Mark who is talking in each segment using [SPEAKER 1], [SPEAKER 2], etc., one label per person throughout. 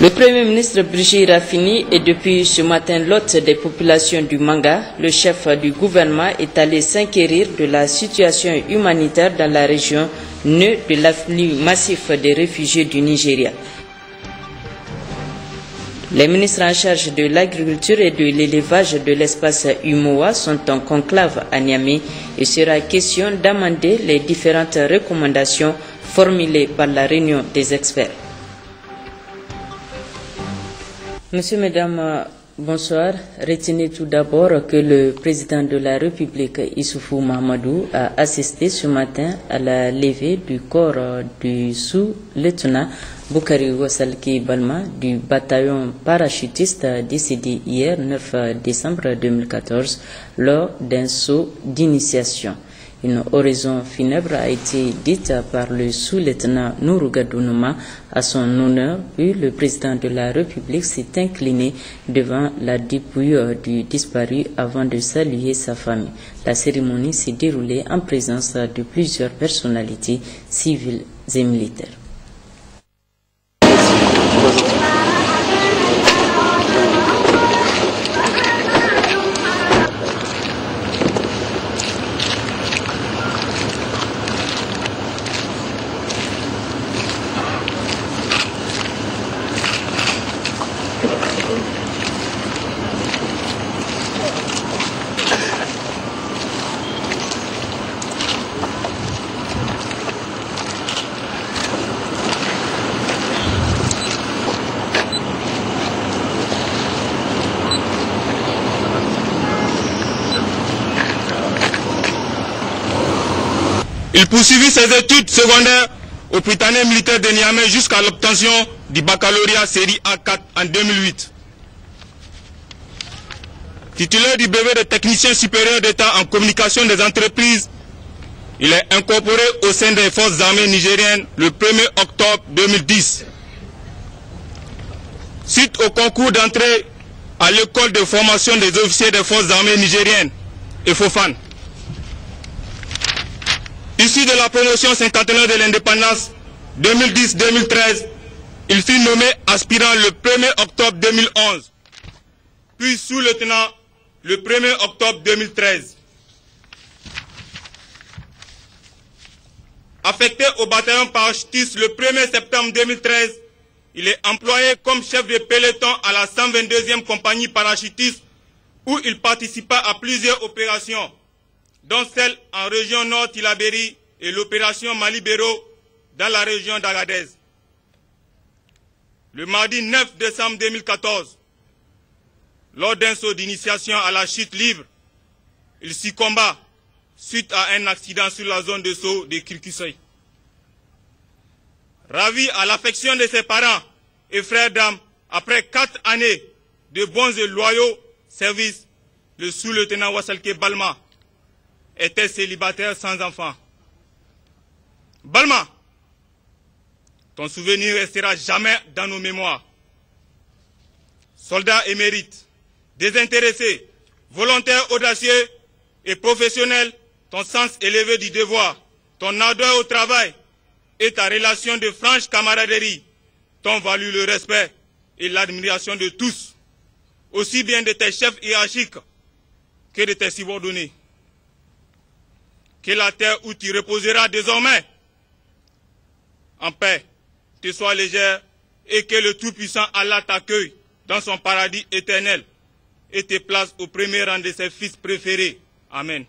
[SPEAKER 1] Le Premier ministre Brigitte Raffini est depuis ce matin l'hôte des populations du Manga. Le chef du gouvernement est allé s'inquérir de la situation humanitaire dans la région, nœud de l'afflux massif des réfugiés du Nigeria. Les ministres en charge de l'agriculture et de l'élevage de l'espace UMOA sont en conclave à Niamey. Il sera question d'amender les différentes recommandations formulées par la réunion des experts. Monsieur, Mesdames, bonsoir. Retenez tout d'abord que le président de la République, Issoufou Mahamadou, a assisté ce matin à la levée du corps du sous-lieutenant Boukari Wassalki Balma du bataillon parachutiste décédé hier 9 décembre 2014 lors d'un saut d'initiation. Une oraison funèbre a été dite par le sous-lieutenant Nourou Gadounouma à son honneur, puis le président de la République s'est incliné devant la dépouille du disparu avant de saluer sa famille. La cérémonie s'est déroulée en présence de plusieurs personnalités civiles et militaires.
[SPEAKER 2] Il poursuivit ses études secondaires au Prytanée militaire de Niamey jusqu'à l'obtention du baccalauréat série A4 en 2008. Titulaire du brevet de technicien supérieur d'État en communication des entreprises, il est incorporé au sein des forces armées nigériennes le 1er octobre 2010. Suite au concours d'entrée à l'école de formation des officiers des forces armées nigériennes, EFOFAN. Issu de la promotion cinquantenaire de l'indépendance 2010-2013, il fut nommé aspirant le 1er octobre 2011, puis sous-lieutenant le 1er octobre 2013. Affecté au bataillon parachutiste le 1er septembre 2013, il est employé comme chef de peloton à la 122e compagnie parachutiste où il participa à plusieurs opérations, dont celle en région Nord Tilaberi et l'opération Malibéro dans la région d'Agadez. Le mardi 9 décembre 2014, lors d'un saut d'initiation à la chute libre, il succomba suite à un accident sur la zone de saut de Kirkusoy. Ravi à l'affection de ses parents et frères d'armes, après 4 années de bons et loyaux services, le sous-lieutenant Wassalki Balma était célibataire sans enfant. Balma, ton souvenir restera jamais dans nos mémoires. Soldat émérite, désintéressé, volontaire audacieux et professionnel, ton sens élevé du devoir, ton ardeur au travail et ta relation de franche camaraderie t'ont valu le respect et l'admiration de tous, aussi bien de tes chefs hiérarchiques que de tes subordonnés. Que la terre où tu reposeras désormais en paix te soit légère et que le Tout-Puissant Allah t'accueille dans son paradis éternel et te place au premier rang de ses fils préférés. Amen.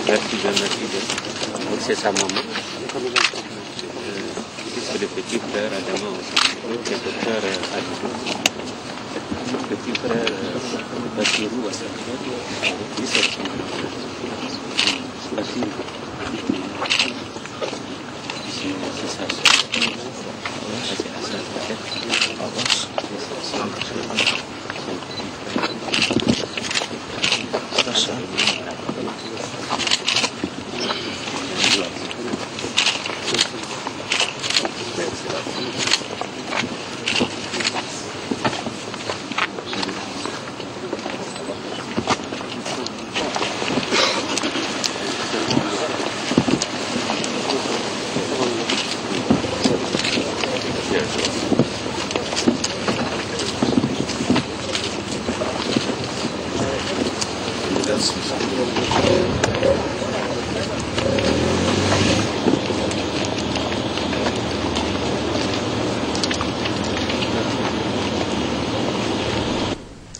[SPEAKER 3] Merci bien. C'est sa maman. C'est le petit frère Adama aussi. Le docteur Adama. Le petit frère Bassirou aussi. C'est sa soeur.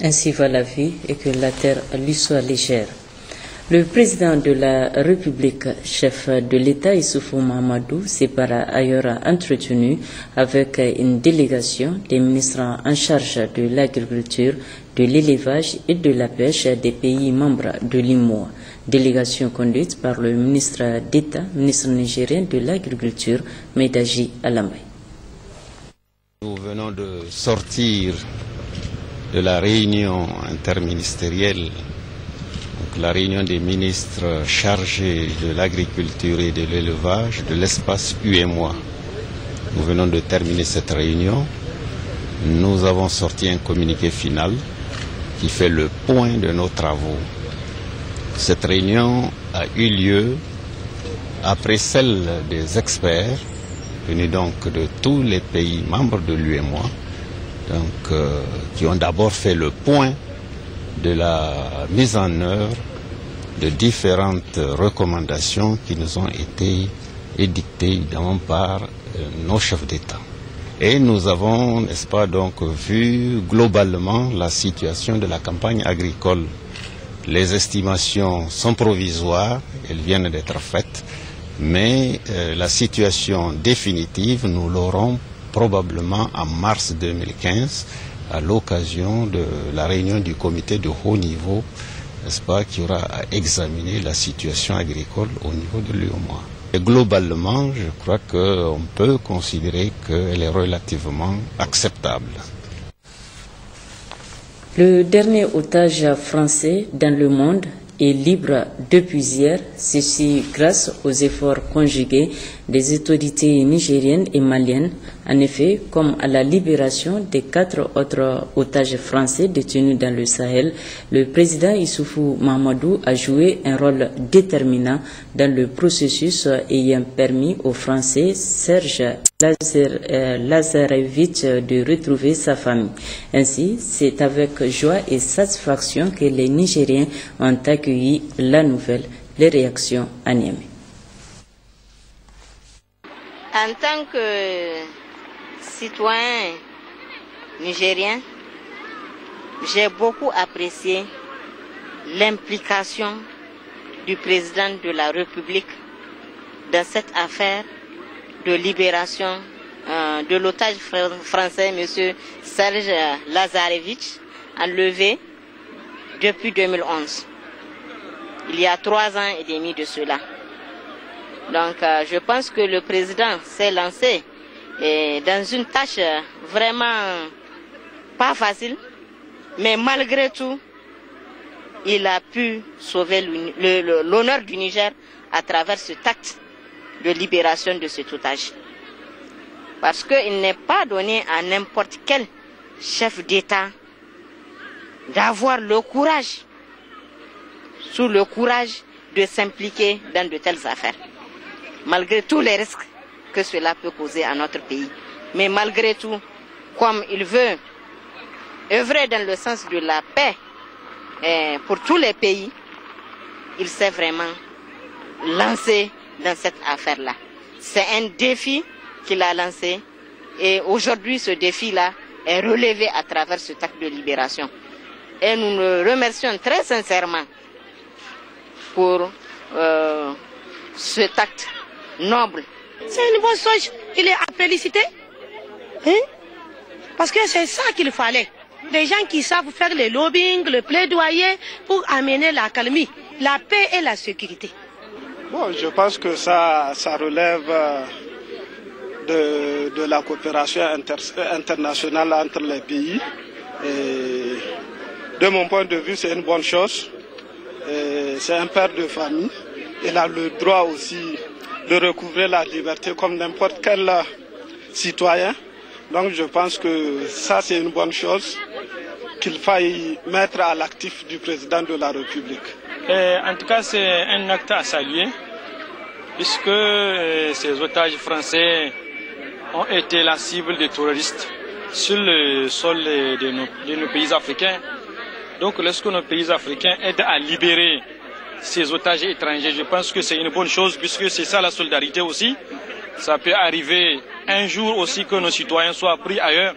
[SPEAKER 1] Ainsi va la vie et que la terre lui soit légère. Le président de la République, chef de l'État Issoufou Mahamadou, s'est par ailleurs entretenu avec une délégation des ministres en charge de l'agriculture, de l'élevage et de la pêche des pays membres de l'UEMOA. Délégation conduite par le ministre d'État, ministre nigérien de l'Agriculture, Medaji Alamay.
[SPEAKER 4] Nous venons de sortir de la réunion interministérielle, donc la réunion des ministres chargés de l'agriculture et de l'élevage de l'espace UEMOA. Nous venons de terminer cette réunion. Nous avons sorti un communiqué final qui fait le point de nos travaux. Cette réunion a eu lieu après celle des experts venus donc de tous les pays membres de l'UEMOA, donc, qui ont d'abord fait le point de la mise en œuvre de différentes recommandations qui nous ont été édictées évidemment par nos chefs d'État. Et nous avons, n'est-ce pas, donc vu globalement la situation de la campagne agricole. Les estimations sont provisoires, elles viennent d'être faites, mais la situation définitive, nous l'aurons probablement en mars 2015, à l'occasion de la réunion du comité de haut niveau, n'est-ce pas, qui aura à examiner la situation agricole au niveau de l'UEMOA. Et globalement, je crois qu'on peut considérer qu'elle est relativement acceptable.
[SPEAKER 1] Le dernier otage français dans le monde est libre depuis hier, ceci grâce aux efforts conjugués des autorités nigériennes et maliennes. En effet, comme à la libération des 4 autres otages français détenus dans le Sahel, le président Issoufou Mahamadou a joué un rôle déterminant dans le processus ayant permis au Français Serge Lazarevitch de retrouver sa famille. Ainsi, c'est avec joie et satisfaction que les Nigériens ont accueilli la nouvelle. Les réactions à Niamey.
[SPEAKER 5] En tant que citoyen nigérien, j'ai beaucoup apprécié l'implication du président de la République dans cette affaire de libération de l'otage français, M. Serge Lazarevitch, enlevé depuis 2011. Il y a 3 ans et demi de cela. Donc je pense que le président s'est lancé dans une tâche vraiment pas facile, mais malgré tout, il a pu sauver l'honneur du Niger à travers cet acte de libération de cet otage. Parce qu'il n'est pas donné à n'importe quel chef d'État d'avoir le courage, sous le courage de s'impliquer dans de telles affaires. Malgré tous les risques que cela peut causer à notre pays. Mais malgré tout, comme il veut œuvrer dans le sens de la paix pour tous les pays, il s'est vraiment lancé dans cette affaire-là. C'est un défi qu'il a lancé et aujourd'hui ce défi-là est relevé à travers cet acte de libération. Et nous le remercions très sincèrement pour cet acte noble.
[SPEAKER 6] C'est une bonne chose, il est à féliciter. Hein? Parce que c'est ça qu'il fallait. Des gens qui savent faire le lobbying, le plaidoyer pour amener la calmie, la paix et la sécurité.
[SPEAKER 7] Bon, je pense que ça relève de la coopération internationale entre les pays. Et de mon point de vue, c'est une bonne chose. C'est un père de famille. Il a le droit aussi de recouvrer la liberté comme n'importe quel citoyen. Donc je pense que ça, c'est une bonne chose qu'il faille mettre à l'actif du président de la République.
[SPEAKER 8] En tout cas, c'est un acte à saluer, puisque ces otages français ont été la cible des terroristes sur le sol de nos pays africains. Donc lorsque nos pays africains aident à libérer ces otages étrangers, je pense que c'est une bonne chose, puisque c'est ça la solidarité aussi. Ça peut arriver un jour aussi que nos citoyens soient pris ailleurs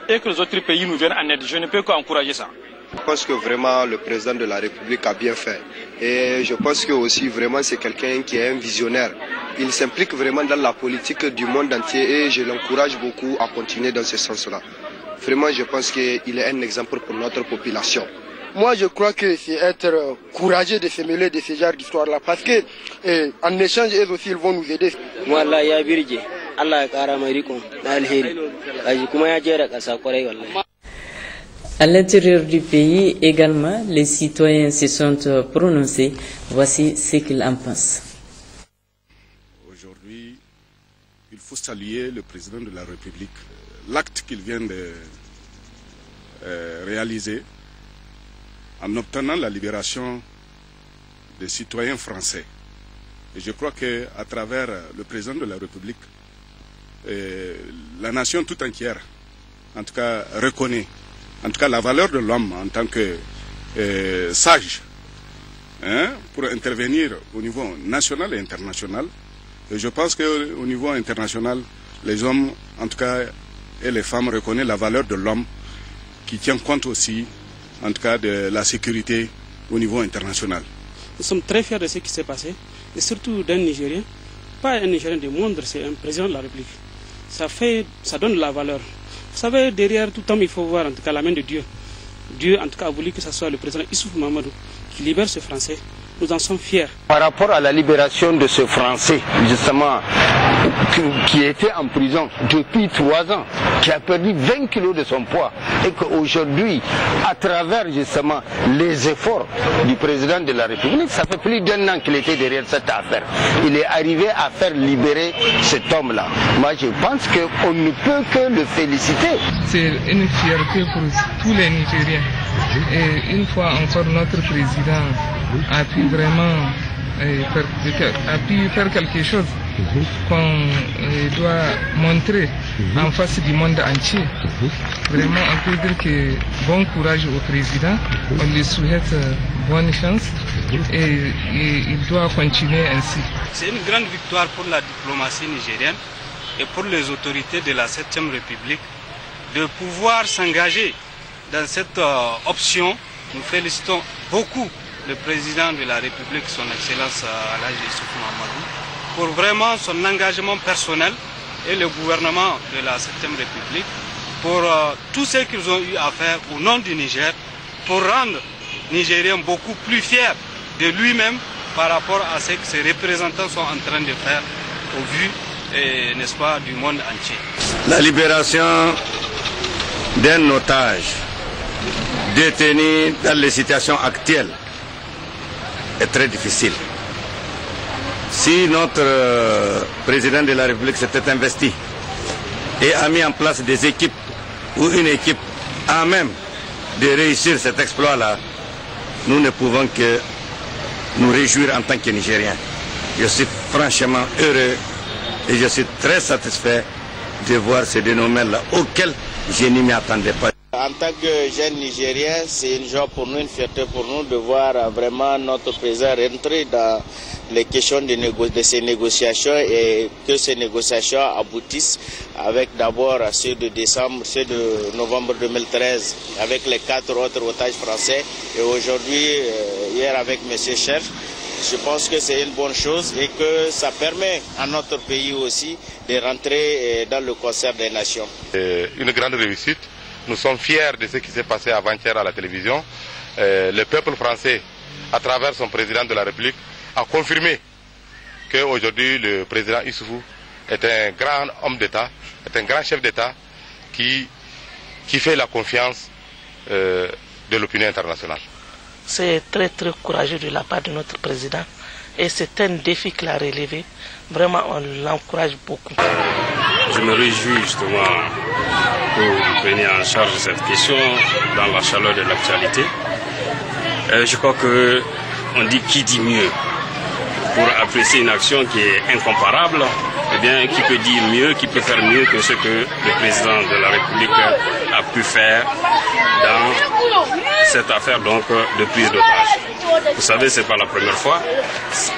[SPEAKER 8] et que les autres pays nous viennent en aide. Je ne peux qu'encourager ça.
[SPEAKER 9] Je pense que vraiment le président de la République a bien fait. Et je pense que aussi vraiment c'est quelqu'un qui est un visionnaire. Il s'implique vraiment dans la politique du monde entier et je l'encourage beaucoup à continuer dans ce sens-là. Vraiment, je pense qu'il est un exemple pour notre population.
[SPEAKER 10] Moi, je crois que c'est être courageux de se mêler de ce genre d'histoire-là, parce que en échange, eux aussi, ils vont nous aider.
[SPEAKER 1] Moi, là, à l'intérieur du pays également, les citoyens se sont prononcés. Voici ce qu'ils en pensent.
[SPEAKER 11] Aujourd'hui, il faut saluer le président de la République. L'acte qu'il vient de réaliser en obtenant la libération des citoyens français. Et je crois qu'à travers le président de la République, la nation tout entière, en tout cas, reconnaît en tout cas la valeur de l'homme en tant que sage, pour intervenir au niveau national et international. Et je pense qu'au niveau international, les hommes, en tout cas, et les femmes reconnaissent la valeur de l'homme qui tient compte aussi, en tout cas, de la sécurité au niveau international.
[SPEAKER 12] Nous sommes très fiers de ce qui s'est passé, et surtout d'un Nigérien, pas un Nigérien du monde, c'est un président de la République. Ça donne de la valeur. Vous savez, derrière tout homme, il faut voir en tout cas la main de Dieu. Dieu, en tout cas, a voulu que ce soit le président Issoufou Mahamadou qui libère ce Français. Nous en sommes fiers.
[SPEAKER 13] Par rapport à la libération de ce Français, justement, qui était en prison depuis 3 ans, qui a perdu 20 kilos de son poids, et qu'aujourd'hui, à travers justement les efforts du président de la République, ça fait plus d'1 an qu'il était derrière cette affaire. Il est arrivé à faire libérer cet homme-là. Moi, je pense qu'on ne peut que le féliciter.
[SPEAKER 14] C'est une fierté pour tous les Nigériens. Et une fois encore, notre président a pu vraiment faire quelque chose qu'on doit montrer en face du monde entier. Vraiment, on peut dire que bon courage au président, on lui souhaite bonne chance et il doit continuer ainsi.
[SPEAKER 15] C'est une grande victoire pour la diplomatie nigérienne et pour les autorités de la 7e République de pouvoir s'engager dans cette option. Nous félicitons beaucoup le président de la République, son Excellence Alhaji Issoufou Mahamadou, pour vraiment son engagement personnel et le gouvernement de la 7e République pour tout ce qu'ils ont eu à faire au nom du Niger, pour rendre Nigérien beaucoup plus fier de lui-même par rapport à ce que ses représentants sont en train de faire au vu, n'est-ce pas, du monde entier.
[SPEAKER 13] La libération d'un otage détenu dans les situations actuelles est très difficile. Si notre président de la République s'était investi et a mis en place des équipes ou une équipe à même de réussir cet exploit-là, nous ne pouvons que nous réjouir en tant que Nigériens. Je suis franchement heureux et je suis très satisfait de voir ce dénouement-là auquel je n'y m'y attendais pas.
[SPEAKER 16] En tant que jeune Nigérien, c'est une joie pour nous, une fierté pour nous de voir vraiment notre président rentrer dans les questions de ces négociations et que ces négociations aboutissent avec d'abord ceux de décembre, ceux de novembre 2013 avec les 4 autres otages français et aujourd'hui, hier avec M. Chef. Je pense que c'est une bonne chose et que ça permet à notre pays aussi de rentrer dans le concert des nations.
[SPEAKER 17] Une grande réussite. Nous sommes fiers de ce qui s'est passé avant-hier à la télévision. Le peuple français, à travers son président de la République, a confirmé qu'aujourd'hui le président Issoufou est un grand homme d'État, est un grand chef d'État qui fait la confiance de l'opinion internationale.
[SPEAKER 18] C'est très courageux de la part de notre président et c'est un défi qu'il a relevé. Vraiment, on l'encourage beaucoup.
[SPEAKER 19] Je me réjouis justement que vous preniez en charge cette question dans la chaleur de l'actualité. Je crois qu'on dit qui dit mieux pour apprécier une action qui est incomparable. Eh bien, qui peut dire mieux, qui peut faire mieux que ce que le président de la République a pu faire dans cette affaire donc de prise d'otage. Vous savez, c'est pas la première fois.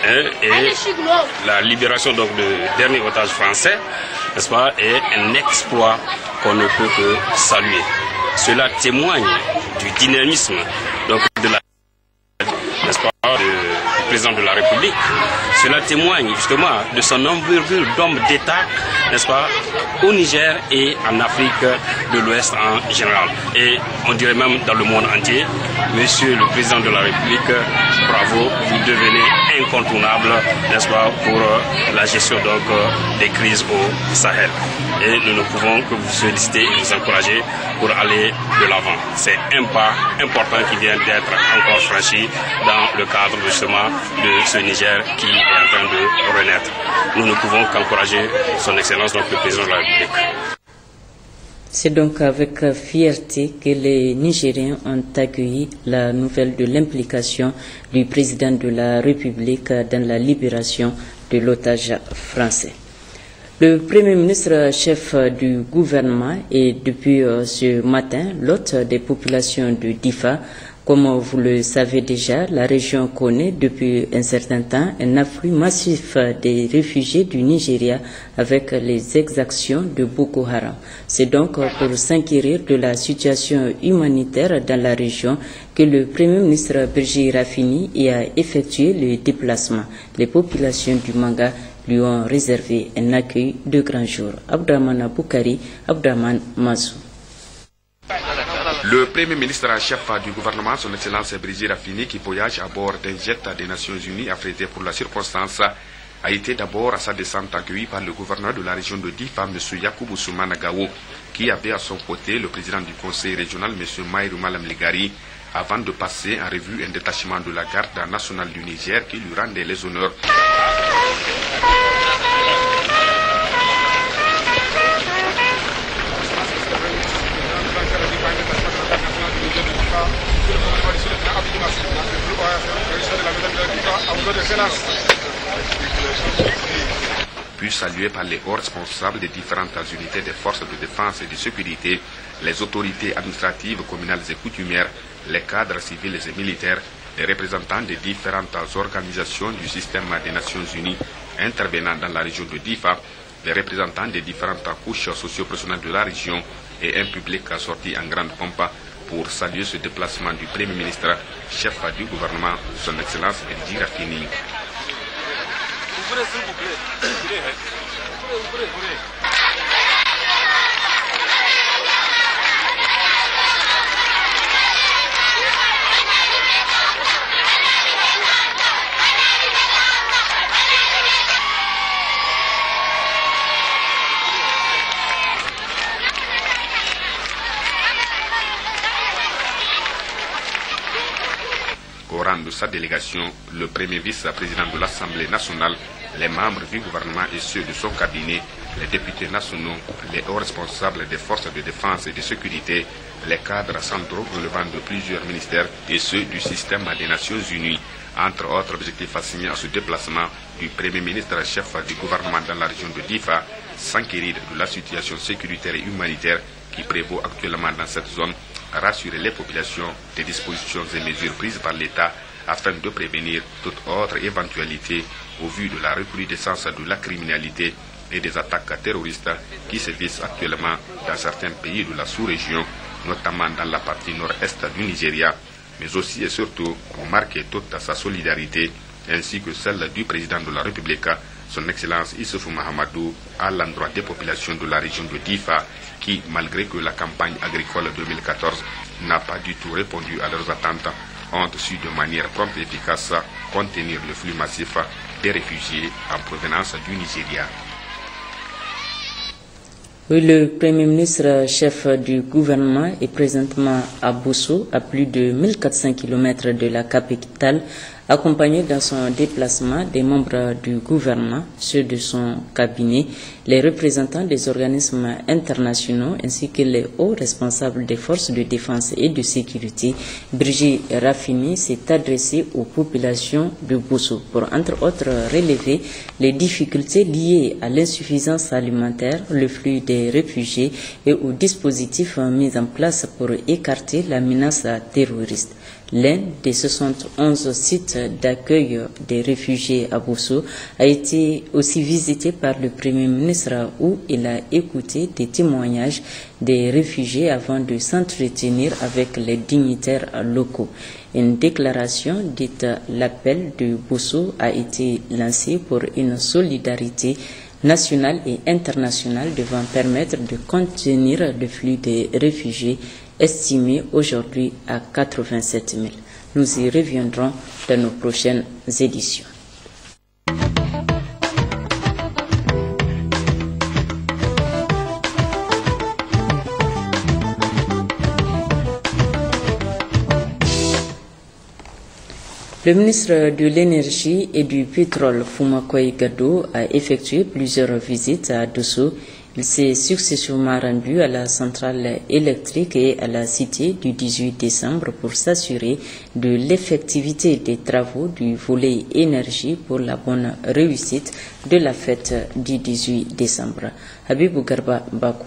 [SPEAKER 19] Et la libération donc du dernier otage français, n'est-ce pas, est un exploit qu'on ne peut que saluer. Cela témoigne du dynamisme donc de la, n'est-ce pas, du président de la République. Cela témoigne justement de son envergure d'homme d'État, n'est-ce pas, au Niger et en Afrique de l'Ouest en général. Et on dirait même dans le monde entier, Monsieur le Président de la République, bravo, vous devenez incontournable, n'est-ce pas, pour la gestion donc des crises au Sahel. Et nous ne pouvons que vous solliciter et vous encourager pour aller de l'avant. C'est un pas important qui vient d'être encore franchi dans le cadre justement de ce Niger qui est en train de renaître. Nous ne pouvons qu'encourager son Excellence, donc le Président de la République.
[SPEAKER 1] C'est donc avec fierté que les Nigériens ont accueilli la nouvelle de l'implication du président de la République dans la libération de l'otage français. Le Premier ministre chef du gouvernement est depuis ce matin l'hôte des populations de Difa. Comme vous le savez déjà, la région connaît depuis un certain temps un afflux massif des réfugiés du Nigeria avec les exactions de Boko Haram. C'est donc pour s'inquiéter de la situation humanitaire dans la région que le Premier ministre Birji Rafini y a effectué le déplacement. Les populations du Manga lui ont réservé un accueil de grand jour. Abdraman Boukari, Abdraman Mazou.
[SPEAKER 20] Le Premier ministre en chef du gouvernement, son Excellence Birji Rafini, qui voyage à bord d'un jet des Nations Unies affrété pour la circonstance, a été d'abord à sa descente accueilli par le gouverneur de la région de Difa, M. Yakubu Soumana Gao, qui avait à son côté le président du conseil régional, M. Maïrou Malam Ligari, avant de passer en revue un détachement de la garde nationale du Niger qui lui rendait les honneurs. Puis salué par les hauts responsables des différentes unités des forces de défense et de sécurité, les autorités administratives, communales et coutumières, les cadres civils et militaires, les représentants des différentes organisations du système des Nations Unies intervenant dans la région de Difa, les représentants des différentes couches socio-professionnelles de la région et un public sorti en grande pompe pour saluer ce déplacement du Premier ministre, chef du gouvernement, son Excellence Birji Rafini. Au rang de sa délégation, le premier vice-président de l'Assemblée nationale, les membres du gouvernement et ceux de son cabinet, les députés nationaux, les hauts responsables des forces de défense et de sécurité, les cadres centraux relevant de plusieurs ministères et ceux du système des Nations Unies. Entre autres objectifs assignés à ce déplacement du Premier ministre chef du gouvernement dans la région de Difa, s'enquérir de la situation sécuritaire et humanitaire qui prévaut actuellement dans cette zone, rassurer les populations des dispositions et mesures prises par l'État afin de prévenir toute autre éventualité au vu de la recrudescence de la criminalité et des attaques terroristes qui sévissent actuellement dans certains pays de la sous-région, notamment dans la partie nord-est du Nigeria, mais aussi et surtout pour marquer toute sa solidarité ainsi que celle du président de la République, son Excellence Issoufou Mahamadou, à l'endroit des populations de la région de Difa, qui, malgré que la campagne agricole 2014 n'a pas du tout répondu à leurs attentes, ont su de manière prompte et efficace contenir le flux massif des réfugiés en provenance du Nigeria.
[SPEAKER 1] Oui, le Premier ministre, chef du gouvernement, est présentement à Bosso, à plus de 1400 km de la capitale, accompagné dans son déplacement des membres du gouvernement, ceux de son cabinet, les représentants des organismes internationaux ainsi que les hauts responsables des forces de défense et de sécurité. Brigitte Raffini s'est adressée aux populations de Bosso pour, entre autres, relever les difficultés liées à l'insuffisance alimentaire, le flux des réfugiés et aux dispositifs mis en place pour écarter la menace terroriste. L'un des 71 sites d'accueil des réfugiés à Bosso a été aussi visité par le Premier ministre où il a écouté des témoignages des réfugiés avant de s'entretenir avec les dignitaires locaux. Une déclaration dite l'appel de Bosso a été lancée pour une solidarité nationale et internationale devant permettre de contenir le flux des réfugiés estimé aujourd'hui à 87 000. Nous y reviendrons dans nos prochaines éditions. Le ministre de l'Énergie et du Pétrole, Foumakoye Gado, a effectué plusieurs visites à Dosso. Il s'est successivement rendu à la centrale électrique et à la cité du 18 décembre pour s'assurer de l'effectivité des travaux du volet énergie pour la bonne réussite de la fête du 18 décembre. Habibou Garba Bakou.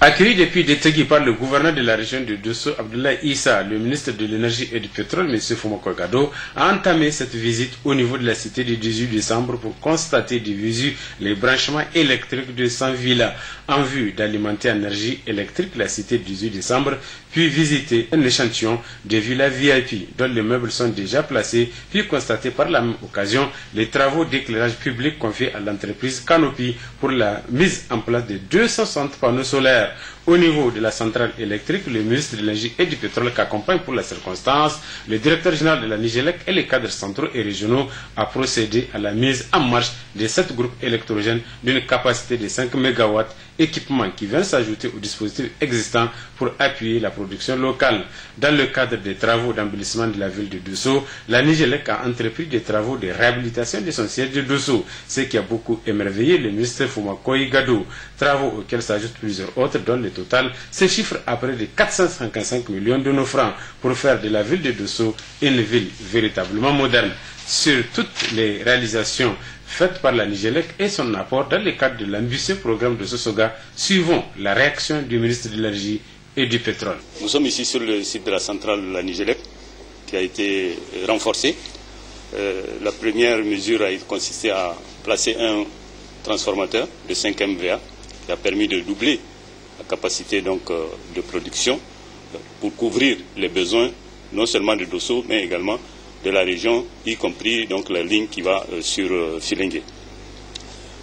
[SPEAKER 21] Accueilli depuis Détégui par le gouverneur de la région de Dosso, Abdoulaye Issa, le ministre de l'énergie et du pétrole, M. Foumakoye Gado, a entamé cette visite au niveau de la cité du 18 décembre pour constater de visu les branchements électriques de 100 villas en vue d'alimenter en énergie électrique la cité du 18 décembre, puis visiter un échantillon de villas VIP dont les meubles sont déjà placés, puis constater par la même occasion les travaux d'éclairage public confiés à l'entreprise Canopy pour la mise en place de 260 panneaux solaires. Au niveau de la centrale électrique, le ministre de l'énergie et du pétrole qu'accompagne pour la circonstance, le directeur général de la Nigélec et les cadres centraux et régionaux a procédé à la mise en marche de 7 groupes électrogènes d'une capacité de 5 MW, équipement qui vient s'ajouter au dispositif existant pour appuyer la production locale. Dans le cadre des travaux d'embellissement de la ville de Dosso, la Nigélec a entrepris des travaux de réhabilitation de son siège de Dosso, ce qui a beaucoup émerveillé le ministre Foumakoye Gado. Travaux auxquels s'ajoutent plusieurs autres, dont le total se chiffre à près de 455 millions de nos francs pour faire de la ville de Dosso une ville véritablement moderne. Sur toutes les réalisations faites par la Nigélec et son apport dans le cadre de l'ambitieux programme de Sosoga, suivons la réaction du ministre de l'énergie et du pétrole.
[SPEAKER 22] Nous sommes ici sur le site de la centrale de la Nigélec qui a été renforcée. La première mesure a consisté à placer un transformateur de 5 MVA qui a permis de doubler la capacité donc, de production pour couvrir les besoins non seulement de Dosso mais également de la région, y compris donc, la ligne qui va sur Filengue.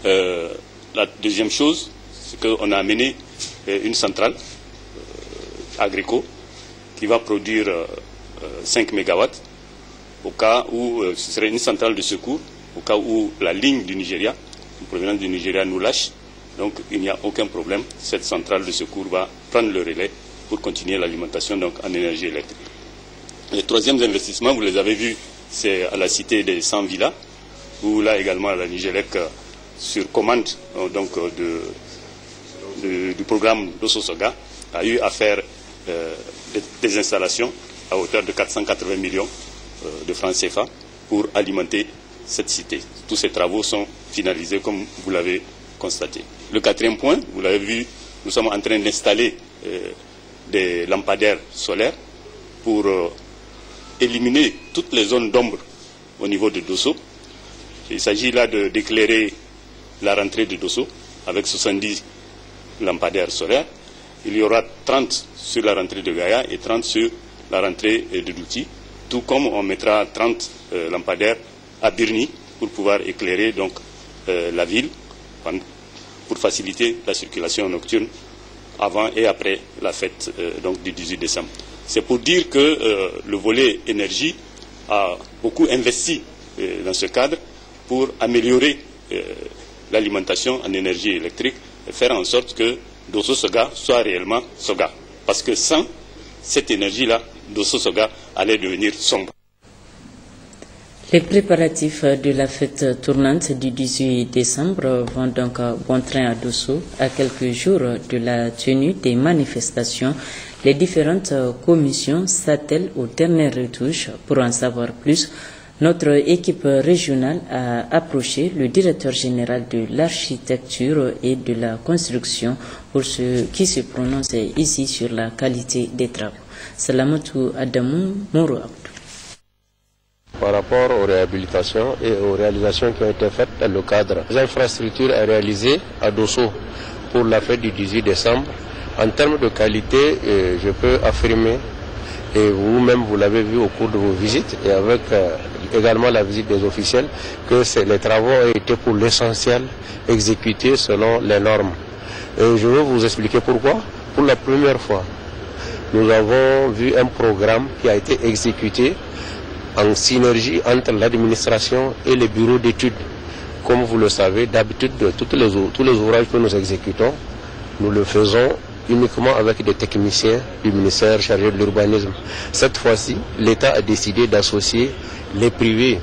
[SPEAKER 22] La deuxième chose, c'est qu'on a amené une centrale agricole qui va produire 5 MW au cas où ce serait une centrale de secours, au cas où la ligne du Nigeria, en provenance du Nigeria, nous lâche. Donc il n'y a aucun problème, cette centrale de secours va prendre le relais pour continuer l'alimentation en énergie électrique. Les troisièmes investissements, vous les avez vus, c'est à la cité des 100 villas, où là également la Nigélec, sur commande du programme d'Ossosoga, a eu à faire des installations à hauteur de 480 millions de francs CFA pour alimenter cette cité. Tous ces travaux sont finalisés comme vous l'avez constaté. Le quatrième point, vous l'avez vu, nous sommes en train d'installer des lampadaires solaires pour éliminer toutes les zones d'ombre au niveau de Dosso. Il s'agit là d'éclairer la rentrée de Dosso avec 70 lampadaires solaires. Il y aura 30 sur la rentrée de Gaïa et 30 sur la rentrée de Douti. tout comme on mettra 30 lampadaires à Birni pour pouvoir éclairer donc, la ville, pour faciliter la circulation nocturne avant et après la fête donc, du 18 décembre. C'est pour dire que le volet énergie a beaucoup investi dans ce cadre pour améliorer l'alimentation en énergie électrique et faire en sorte que Dosso Soga soit réellement Soga. Parce que sans cette énergie-là, Dosso Soga allait devenir sombre.
[SPEAKER 1] Les préparatifs de la fête tournante du 18 décembre vont donc à bon train à Dosso. À quelques jours de la tenue des manifestations, les différentes commissions s'attellent aux dernières retouches. Pour en savoir plus, notre équipe régionale a approché le directeur général de l'architecture et de la construction pour ceux qui se prononcent ici sur la qualité des travaux. Salamatou Adamou Moro.
[SPEAKER 2] Par rapport aux réhabilitations et aux réalisations qui ont été faites dans le cadre des infrastructures réalisées à Dosso pour la fête du 18 décembre, en termes de qualité, je peux affirmer, et vous-même vous l'avez vu au cours de vos visites et avec également la visite des officiels, que les travaux ont été pour l'essentiel exécutés selon les normes. Et je vais vous expliquer pourquoi. Pour la première fois, nous avons vu un programme qui a été exécuté en synergie entre l'administration et les bureaux d'études. Comme vous le savez, d'habitude, tous les ouvrages que nous exécutons, nous le faisons uniquement avec des techniciens du ministère chargé de l'urbanisme. Cette fois-ci, l'État a décidé d'associer les privés.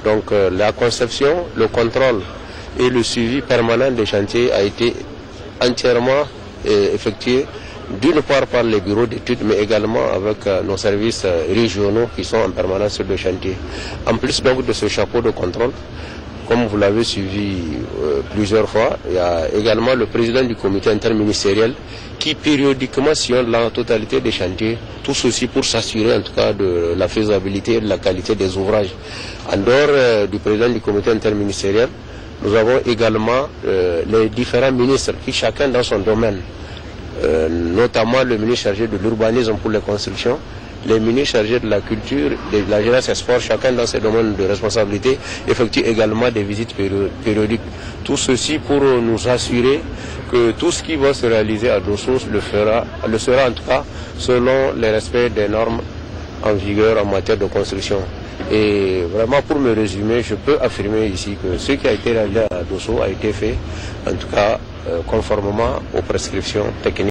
[SPEAKER 2] Donc la conception, le contrôle et le suivi permanent des chantiers a été entièrement effectué d'une part par les bureaux d'études, mais également avec nos services régionaux qui sont en permanence sur le chantier. En plus donc de ce chapeau de contrôle, comme vous l'avez suivi plusieurs fois, il y a également le président du comité interministériel qui périodiquement sillonne la totalité des chantiers, tout ceci pour s'assurer en tout cas de la faisabilité et de la qualité des ouvrages. En dehors du président du comité interministériel, nous avons également les différents ministres qui chacun dans son domaine, notamment le ministre chargé de l'urbanisme pour les constructions, les ministres chargés de la culture, de la jeunesse et sport, chacun dans ses domaines de responsabilité, effectuent également des visites périodiques. Tout ceci pour nous assurer que tout ce qui va se réaliser à Dosso le sera en tout cas selon les respects des normes en vigueur en matière de construction. Et vraiment pour me résumer, je peux affirmer ici que ce qui a été réalisé à Dosso a été fait en tout cas conformément aux prescriptions techniques.